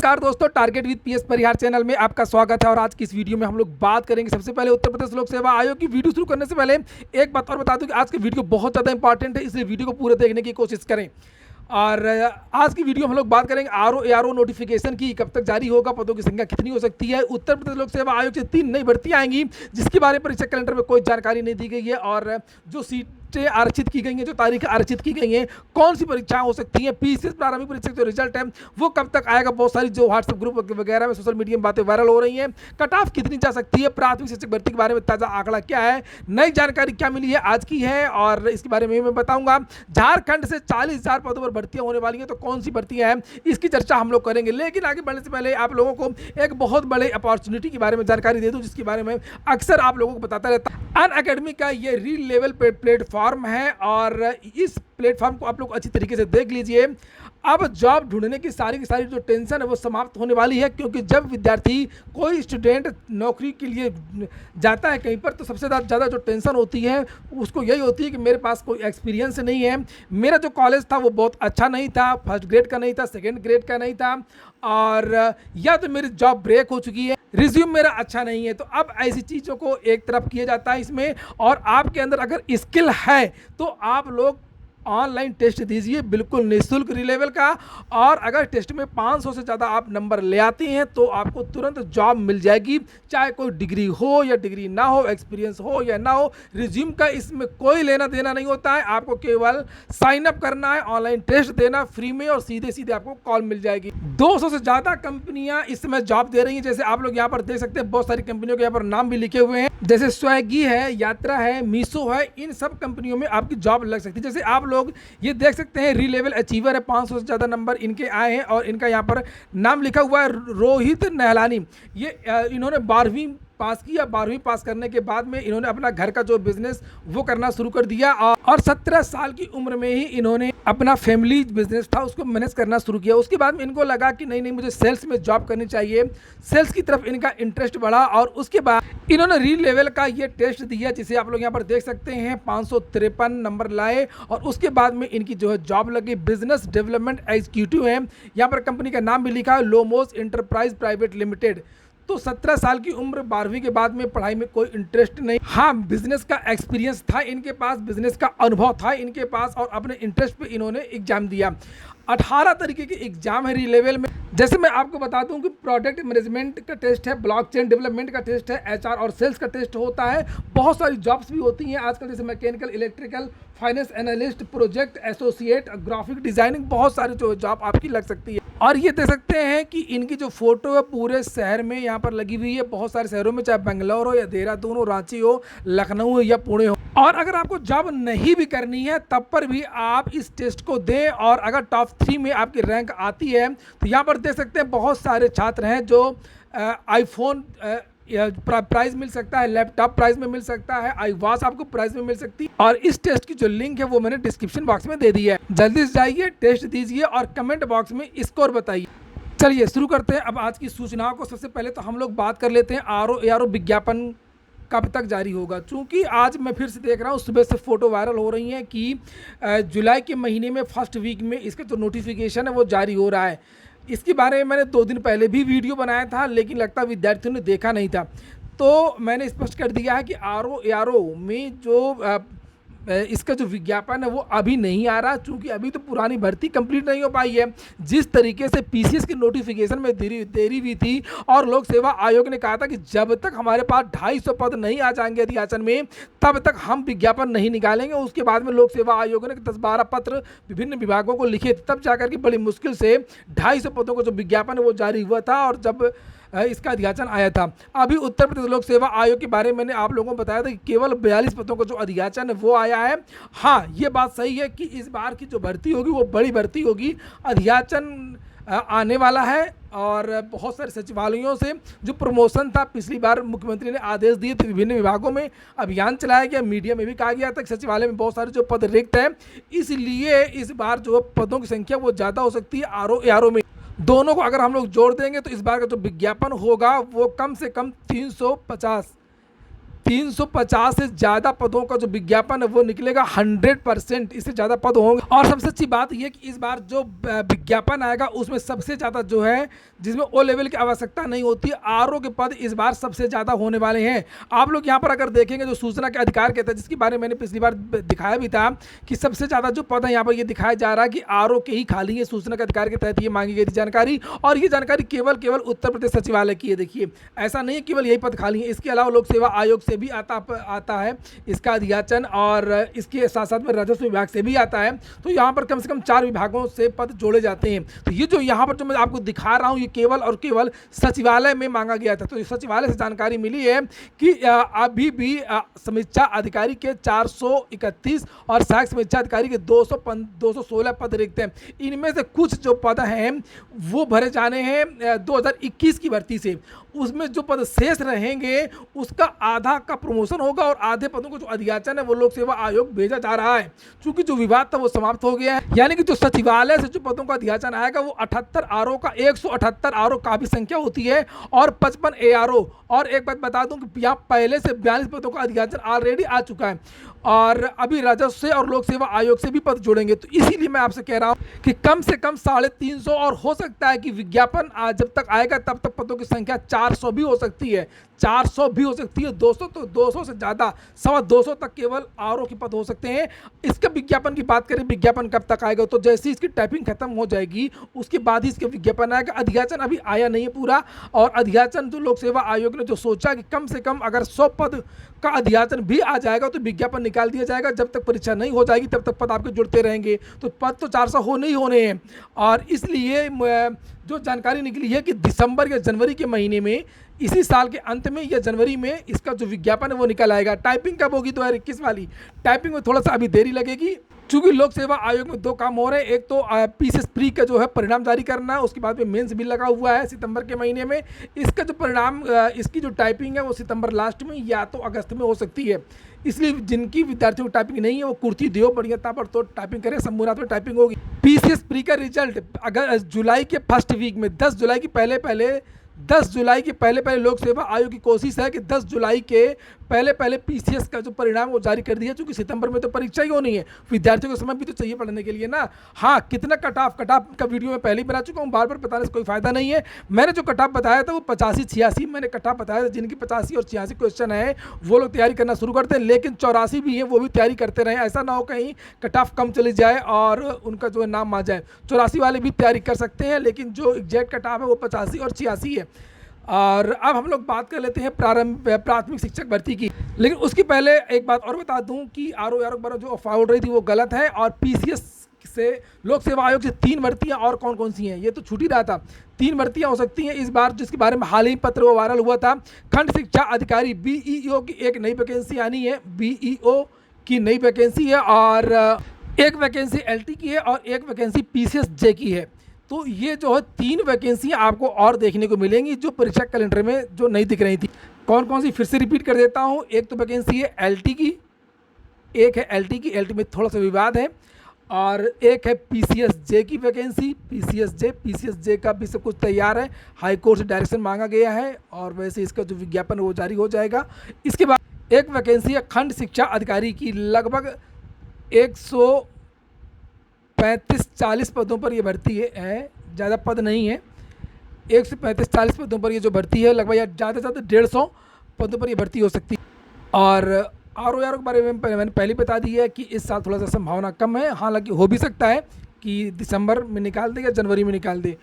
नमस्कार दोस्तों, target with PS Parihar channel में आपका स्वागत है। और आज की इस वीडियो में हम लोग बात करेंगे सबसे पहले उत्तर प्रदेश लोक सेवा आयोग की। वीडियो शुरू करने से पहले एक बात और बता दूं कि आज की वीडियो बहुत ज़्यादा इंपॉर्टेंट है, इसलिए वीडियो को पूरे देखने की कोशिश करें। और आज की वीडियो में हम लोग बात करेंगे आरओ नोटिफिकेशन की, कब तक जारी होगा, पदों की संख्या कितनी हो सकती है। उत्तर प्रदेश लोक सेवा आयोग से 3 नई भर्तियां आएंगी जिसके बारे में परीक्षा कैलेंडर में कोई जानकारी नहीं दी गई है। और जो सीटें आरक्षित की गई हैं, जो तारीख आरक्षित की गई हैं, कौन सी परीक्षाएं हो सकती हैं, पीसीएस प्रारंभिक परीक्षा का जो रिजल्ट है वो कब तक आएगा। बहुत सारी जो व्हाट्सएप ग्रुप वगैरह में सोशल मीडिया में बातें वायरल हो रही हैं। कट ऑफ कितनी जा सकती है, प्राथमिक शिक्षक भर्ती के बारे में ताज़ा आंकड़ा क्या है, नई जानकारी क्या मिली है आज की है और इसके बारे में मैं बताऊंगा। झारखंड से 40,000 पदों पर भर्तियां होने वाली हैं, तो कौन सी भर्तियां हैं इसकी चर्चा हम लोग करेंगे। लेकिन आगे बढ़ने से पहले आप लोगों को एक बहुत बड़े अपॉर्चुनिटी के बारे में जानकारी दे दूं, जिसके बारे में अक्सर आप लोगों को बताता रहता हूं। अनअकैडमी का ये रील लेवल प्लेटफॉर्म है और इस प्लेटफॉर्म को आप लोग अच्छी तरीके से देख लीजिए। अब जॉब ढूंढने की सारी जो टेंशन है वो समाप्त होने वाली है, क्योंकि जब विद्यार्थी कोई स्टूडेंट नौकरी के लिए जाता है कहीं पर, तो सबसे ज़्यादा जो टेंशन होती है उसको यही होती है कि मेरे पास कोई एक्सपीरियंस नहीं है, मेरा जो कॉलेज था वो बहुत अच्छा नहीं था, फर्स्ट ग्रेड का नहीं था, सेकेंड ग्रेड का नहीं था, और या तो मेरी जॉब ब्रेक हो चुकी है, रिज्यूम मेरा अच्छा नहीं है। तो अब ऐसी चीज़ों को एक तरफ किया जाता है इसमें। और आपके अंदर अगर स्किल है तो आप लोग ऑनलाइन टेस्ट दीजिए, बिल्कुल निःशुल्क री-लेवल का। और अगर टेस्ट में 500 से ज़्यादा आप नंबर ले आती हैं तो आपको तुरंत जॉब मिल जाएगी, चाहे कोई डिग्री हो या डिग्री ना हो, एक्सपीरियंस हो या ना हो। रिज्यूम का इसमें कोई लेना देना नहीं होता है, आपको केवल साइन अप करना है, ऑनलाइन टेस्ट देना फ्री में और सीधे सीधे आपको कॉल मिल जाएगी। 200 से ज़्यादा कंपनियां इस समय जॉब दे रही हैं। जैसे आप लोग यहाँ पर देख सकते हैं, बहुत सारी कंपनियों के यहाँ पर नाम भी लिखे हुए हैं, जैसे स्विगी है, यात्रा है, मीशो है। इन सब कंपनियों में आपकी जॉब लग सकती है। जैसे आप लोग ये देख सकते हैं, री लेवल अचीवर है, 500 से ज़्यादा नंबर इनके आए हैं और इनका यहाँ पर नाम लिखा हुआ है रोहित नहलानी। ये इन्होंने 12वीं पास किया। 12वीं पास करने के बाद में इन्होंने अपना घर का जो बिजनेस वो करना शुरू कर दिया और 17 साल की उम्र में ही इन्होंने अपना फैमिली बिजनेस था उसको मैनेज करना शुरू किया। उसके बाद में इनको लगा कि नहीं मुझे सेल्स में जॉब करनी चाहिए, सेल्स की तरफ इनका इंटरेस्ट बढ़ा और उसके बाद इन्होंने री लेवल का ये टेस्ट दिया, जिसे आप लोग यहाँ पर देख सकते हैं। 553 नंबर लाए और उसके बाद में इनकी जो है जॉब लगी। बिजनेस डेवलपमेंट एग्जीक्यूटिव है, यहाँ पर कंपनी का नाम भी लिखा है, लोमोस इंटरप्राइज प्राइवेट लिमिटेड। तो 17 साल की उम्र, 12वीं के बाद में पढ़ाई में कोई इंटरेस्ट नहीं, हाँ बिजनेस का एक्सपीरियंस था इनके पास, बिजनेस का अनुभव था इनके पास और अपने इंटरेस्ट पे इन्होंने एग्जाम दिया। 18 तरीके के एग्जाम है री लेवल में। जैसे मैं आपको बता दूं कि प्रोडक्ट मैनेजमेंट का टेस्ट है, ब्लॉकचेन डेवलपमेंट का टेस्ट है, एचआर और सेल्स का टेस्ट होता है। बहुत सारी जॉब्स भी होती हैं आजकल, जैसे mechanical, electrical, finance analyst, project associate, graphic designing, बहुत सारी जो जॉब आपकी लग सकती है। और ये देख सकते हैं कि इनकी जो फोटो है पूरे शहर में यहाँ पर लगी हुई है, बहुत सारे शहरों में, चाहे बेंगलोर हो या देहरादून हो, रांची हो, लखनऊ हो या पुणे हो। और अगर आपको जॉब नहीं भी करनी है तब पर भी आप इस टेस्ट को दें और अगर टॉप 3 में आपकी रैंक आती है तो यहाँ पर देख सकते हैं बहुत सारे छात्र हैं जो आईफोन प्राइज मिल सकता है, लैपटॉप प्राइज में मिल सकता है, iWatch आपको प्राइज में मिल सकती है। और इस टेस्ट की जो लिंक है वो मैंने डिस्क्रिप्शन बॉक्स में दे दी है, जल्दी से जाइए, टेस्ट दीजिए और कमेंट बॉक्स में स्कोर बताइए। चलिए शुरू करते हैं अब आज की सूचनाओं को। सबसे पहले तो हम लोग बात कर लेते हैं आरओ विज्ञापन कब तक जारी होगा। चूँकि आज मैं फिर से देख रहा हूँ, सुबह से फ़ोटो वायरल हो रही हैं कि जुलाई के महीने में फर्स्ट वीक में इसका जो नोटिफिकेशन है वो जारी हो रहा है। इसके बारे में मैंने 2 दिन पहले भी वीडियो बनाया था, लेकिन लगता विद्यार्थियों ने देखा नहीं था, तो मैंने स्पष्ट कर दिया है कि आरओ में जो इसका जो विज्ञापन है वो अभी नहीं आ रहा, क्योंकि अभी तो पुरानी भर्ती कंप्लीट नहीं हो पाई है। जिस तरीके से पीसीएस की नोटिफिकेशन में देरी हुई थी और लोक सेवा आयोग ने कहा था कि जब तक हमारे पास 250 पद नहीं आ जाएंगे अधियाचन में तब तक हम विज्ञापन नहीं निकालेंगे। उसके बाद में लोक सेवा आयोग ने 10-12 पत्र विभिन्न विभागों को लिखे, तब जाकर के बड़ी मुश्किल से 250 पदों का जो विज्ञापन है वो जारी हुआ था और जब इसका अधियाचन आया था। अभी उत्तर प्रदेश लोक सेवा आयोग के बारे में मैंने आप लोगों को बताया था कि केवल 42 पदों का जो अधियाचन है वो आया है। हाँ, ये बात सही है कि इस बार की जो भर्ती होगी वो बड़ी भर्ती होगी, अधियाचन आने वाला है और बहुत सारे सचिवालयों से जो प्रमोशन था, पिछली बार मुख्यमंत्री ने आदेश दिए थे, विभिन्न विभागों में अभियान चलाया गया, मीडिया में भी कहा गया था कि सचिवालय में बहुत सारे जो पद रिक्त हैं, इसलिए इस बार जो पदों की संख्या वो ज़्यादा हो सकती है आरओ में। दोनों को अगर हम लोग जोड़ देंगे तो इस बार का जो विज्ञापन होगा वो कम से कम 350 350 से ज़्यादा पदों का जो विज्ञापन है वो निकलेगा 100%, इससे ज़्यादा पद होंगे। और सबसे अच्छी बात यह कि इस बार जो विज्ञापन आएगा उसमें सबसे ज़्यादा जो है जिसमें ओ लेवल की आवश्यकता नहीं होती, आरओ के पद इस बार सबसे ज़्यादा होने वाले हैं। आप लोग यहाँ पर अगर देखेंगे जो सूचना के अधिकार के तहत, जिसके बारे में मैंने पिछली बार दिखाया भी था कि सबसे ज़्यादा जो पद है यहाँ पर ये दिखाया जा रहा है कि आरओ के ही खाली है। सूचना के अधिकार के तहत ये मांगी गई थी जानकारी, और ये जानकारी केवल उत्तर प्रदेश सचिवालय की है। देखिए, ऐसा नहीं है केवल यही पद खाली है, इसके अलावा लोक सेवा आयोग से भी आता है इसका अध्याचन, और इसके साथ साथ में राजस्व विभाग से भी आता है। तो यहाँ पर कम से कम 4 विभागों से पद जोड़े जाते हैं। तो ये जो यहाँ पर जो मैं आपको दिखा रहा हूँ ये केवल और केवल सचिवालय में मांगा गया था। तो सचिवालय से जानकारी मिली है कि अभी भी समीक्षा अधिकारी के 431 और सहायक समीक्षा अधिकारी के 216 पद रिक्त हैं। इनमें से कुछ जो पद हैं वो भरे जाने हैं 2021 की भर्ती से। उसमें जो पद शेष रहेंगे उसका आधा का प्रमोशन होगा, और आधे पदों को जो अध्याचन है वो लोक सेवा आयोग भेजा जा रहा है। चूंकि जो विवाद था वो समाप्त हो गया है, यानी कि जो सचिवालय से जो पदों का अध्याचन आएगा वो 78 आरओ का 178 आरओ काफी संख्या होती है, और 55 एआरओ। और एक बात बता दूं कि यहाँ पहले से 42 पदों का अध्याचन ऑलरेडी आ चुका है, और अभी राजस्व से और लोक सेवा आयोग से भी पद जोड़ेंगे। तो इसीलिए मैं आपसे कह रहा हूँ कि कम से कम 350, और हो सकता है कि विज्ञापन जब तक आएगा तब तक पदों की संख्या 400 भी हो सकती है, 400 भी हो सकती है, 200 तो 200 से ज़्यादा 250 तक केवल आरओ के पद हो सकते हैं। इसके विज्ञापन की बात करें, विज्ञापन कब तक आएगा, तो जैसे ही इसकी टाइपिंग खत्म हो जाएगी उसके बाद ही इसके विज्ञापन आएगा। अध्याचन अभी आया नहीं है पूरा, और अध्याचन जो लोक सेवा आयोग ने जो सोचा कि कम से कम अगर 100 पद का अध्याचन भी आ जाएगा तो विज्ञापन निकाल दिया जाएगा। जब तक परीक्षा नहीं हो जाएगी तब तक पद आपके जुड़ते रहेंगे, तो पद तो 400 होने ही होने हैं। और इसलिए जो जानकारी निकली है कि दिसंबर या जनवरी के महीने में, इसी साल के अंत में या जनवरी में इसका जो विज्ञापन है वो निकल आएगा। टाइपिंग कब होगी 2021 वाली? टाइपिंग में थोड़ा सा अभी देरी लगेगी, चूंकि लोक सेवा आयोग में 2 काम हो रहे हैं। एक तो पीसीएस प्री का जो है परिणाम जारी करना है, उसके बाद में मेंस भी लगा हुआ है सितंबर के महीने में। इसका जो परिणाम, इसकी जो टाइपिंग है वो सितंबर लास्ट में या तो अगस्त में हो सकती है। इसलिए जिनकी विद्यार्थियों को टाइपिंग नहीं है वो कुर्ती दियो बढ़िया ताबड़ तो टाइपिंग करें, संपूर्णात्मक में टाइपिंग होगी। पीसीएस प्री का रिजल्ट अगर जुलाई के फर्स्ट वीक में 10 जुलाई के पहले लोक सेवा आयोग की कोशिश है कि 10 जुलाई के पहले पीसीएस का जो परिणाम वो जारी कर दिया। क्योंकि सितंबर में तो परीक्षा ही होनी है, विद्यार्थियों को समय भी तो चाहिए पढ़ने के लिए ना। हाँ, कितना कट ऑफ का वीडियो मैं पहले ही बना चुका हूँ, बार बार बताने से कोई फायदा नहीं है। मैंने जो कट ऑफ बताया था वो 85-86 मैंने कट ऑफ बताया था। जिनकी 85 और 86 क्वेश्चन है वो लोग तैयारी करना शुरू करते हैं, लेकिन 84 भी है वो भी तैयारी करते रहे। ऐसा ना हो कहीं कट ऑफ कम चली जाए और उनका जो है नाम आ जाए। 84 वाले भी तैयारी कर सकते हैं, लेकिन जो एग्जैक्ट कट ऑफ है वो 85 और 86 है। और अब हम लोग बात कर लेते हैं प्राथमिक शिक्षक भर्ती की। लेकिन उसके पहले एक बात और बता दूं कि आरओ पर जो अफवाह उड़ रही थी वो गलत है। और पीसीएस से लोक सेवा आयोग से 3 भर्तियां और कौन कौन सी हैं ये तो छूट ही रहा था। 3 भर्तियां हो सकती हैं इस बार, जिसके बारे में हाल ही पत्र वो वायरल हुआ था। खंड शिक्षा अधिकारी बीईओ की एक नई वैकेंसी आनी है, बीईओ की नई वैकेंसी है, और एक वैकेंसी एलटी की है और एक वैकेंसी पीसीएस जे की है। तो ये जो है 3 वैकेंसियाँ आपको और देखने को मिलेंगी जो परीक्षा कैलेंडर में जो नहीं दिख रही थी। कौन कौन सी फिर से रिपीट कर देता हूँ। एक तो वैकेंसी है एलटी की, एक है एलटी की, एलटी में थोड़ा सा विवाद है, और एक है पीसीएस जे की वैकेंसी, पीसीएस जे का भी सब कुछ तैयार है, हाई कोर्ट से डायरेक्शन मांगा गया है, और वैसे इसका जो विज्ञापन वो जारी हो जाएगा। इसके बाद एक वैकेंसी है खंड शिक्षा अधिकारी की, लगभग 135-40 पदों पर ये भर्ती है, ज़्यादा पद नहीं है। 135-40 पदों पर ये जो भर्ती है, लगभग ज़्यादा से ज़्यादा 150 पदों पर ये भर्ती हो सकती है। और आरओ के बारे में मैंने पहले बता दी है कि इस साल थोड़ा सा संभावना कम है, हालांकि हो भी सकता है कि दिसंबर में निकाल दे या जनवरी में निकाल दे।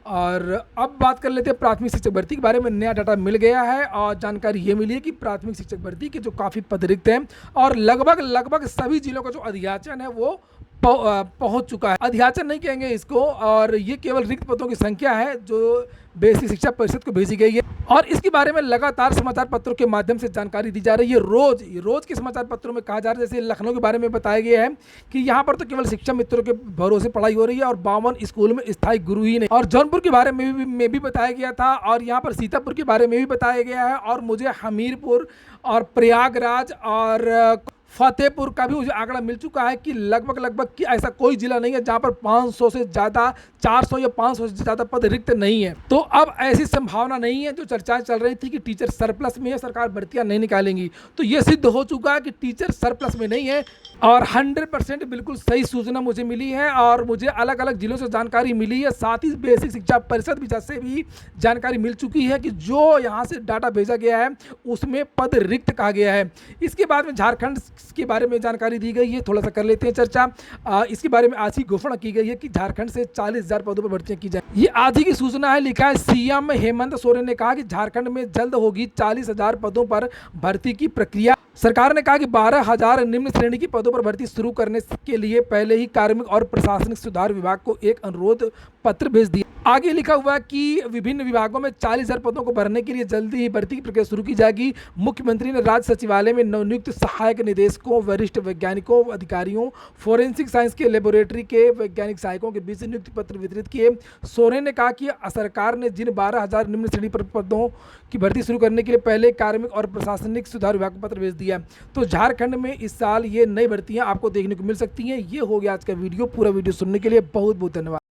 और अब बात कर लेते हैं प्राथमिक शिक्षक भर्ती के बारे में। नया डाटा मिल गया है और जानकारी ये मिली है कि प्राथमिक शिक्षक भर्ती के जो काफ़ी पद रिक्त हैं, और लगभग सभी जिलों का जो अध्याचन है वो पहुंच चुका है। अध्याचन नहीं कहेंगे इसको, और ये केवल रिक्त पदों की संख्या है जो बेसिक शिक्षा परिषद को भेजी गई है। और इसके बारे में लगातार समाचार पत्रों के माध्यम से जानकारी दी जा रही है। रोज के समाचार पत्रों में कहा जा रहा है, जैसे लखनऊ के बारे में बताया गया है कि यहाँ पर तो केवल शिक्षा मित्रों के भरोसे पढ़ाई हो रही है और 52 स्कूल में स्थायी गुरु ही नहीं। और जौनपुर के बारे में भी बताया गया था, और यहाँ पर सीतापुर के बारे में भी बताया गया है, और मुझे हमीरपुर और प्रयागराज और फतेहपुर का भी मुझे आंकड़ा मिल चुका है कि लगभग कि ऐसा कोई जिला नहीं है जहां पर 500 से ज़्यादा 400 या 500 से ज़्यादा पद रिक्त नहीं है। तो अब ऐसी संभावना नहीं है जो चर्चाएं चल रही थी कि टीचर सरप्लस में है, सरकार भर्तियां नहीं निकालेंगी। तो ये सिद्ध हो चुका है कि टीचर सरप्लस में नहीं है और 100% बिल्कुल सही सूचना मुझे मिली है और मुझे अलग अलग जिलों से जानकारी मिली है। साथ ही बेसिक शिक्षा परिषद से भी जानकारी मिल चुकी है कि जो यहाँ से डाटा भेजा गया है उसमें पद रिक्त कहा गया है। इसके बाद में झारखंड के बारे में जानकारी दी गई है, थोड़ा सा कर लेते हैं चर्चा। इसके बारे में आज ही घोषणा की गई है कि झारखंड से 40,000 पदों पर भर्तियां की जाए। ये आज ही की सूचना है, लिखा है सीएम हेमंत सोरेन ने कहा कि झारखंड में जल्द होगी 40,000 पदों पर भर्ती की प्रक्रिया। सरकार ने कहा कि 12,000 निम्न श्रेणी की पदों पर भर्ती शुरू करने के लिए पहले ही कार्मिक और प्रशासनिक सुधार विभाग को एक अनुरोध पत्र भेज दिया। आगे लिखा हुआ है कि विभिन्न विभागों में 40,000 पदों को भरने के लिए जल्दी ही भर्ती की प्रक्रिया शुरू की जाएगी। मुख्यमंत्री ने राज्य सचिवालय में नवनियुक्त सहायक निदेशकों, वरिष्ठ वैज्ञानिकों, अधिकारियों, फोरेंसिक साइंस के लेबोरेटरी के वैज्ञानिक सहायकों के बीच नियुक्ति पत्र वितरित किए। सोरेन ने कहा कि सरकार ने जिन 12,000 निम्न श्रेणी पर पदों की भर्ती शुरू करने के लिए पहले कार्मिक और प्रशासनिक सुधार विभाग को पत्र भेज दिया। तो झारखंड में इस साल ये नई भर्तियां आपको देखने को मिल सकती हैं। ये हो गया आज का वीडियो। पूरा वीडियो सुनने के लिए बहुत बहुत धन्यवाद।